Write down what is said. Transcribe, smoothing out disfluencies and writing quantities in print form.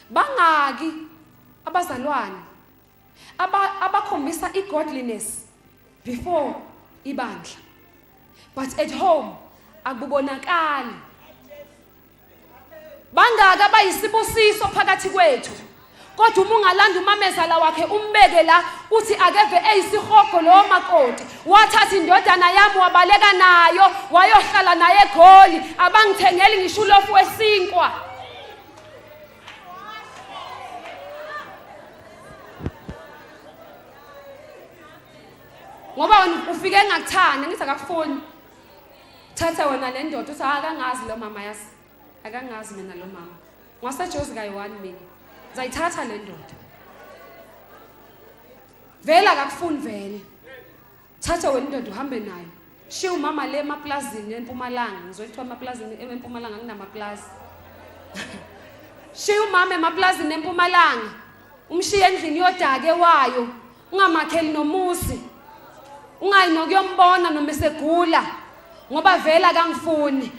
Bangaki abazalwane abakhombisa igodliness before ibandla, but at home akubonakali. Bangaki abayisibusiso phakathi kwethu, kodwa uma ungalanda umamezala wakhe umbeke la uthi akeve eyisihogo lo makoti, wathatha indodana yami wabaleka nayo wayohlala naye eGoli, abangithengeli ngisho ulofu wesinkwa. Ngoba wena ufike engakuthanda ngithi akakufuni. Thatha wena le ndoda uthi akangazi lo mama yasi. Akangazi mina lo mama. Ngasejozi kayi1 mina. Zayithatha le ndoda. Vela akakufuni vele. Thatha wena indoda uhambe nayo. Shiya umama le emaplazini eMpumalanga. Ngizolithiwa emaplazini eMpumalanga nginamaplazi. Shiya umama emaplazini eMpumalanga. Umshiye endlini yodake wayo. Ungamakheli nomusi. Ungayi nokuyombona noma esegula ngoba vela akangifuni.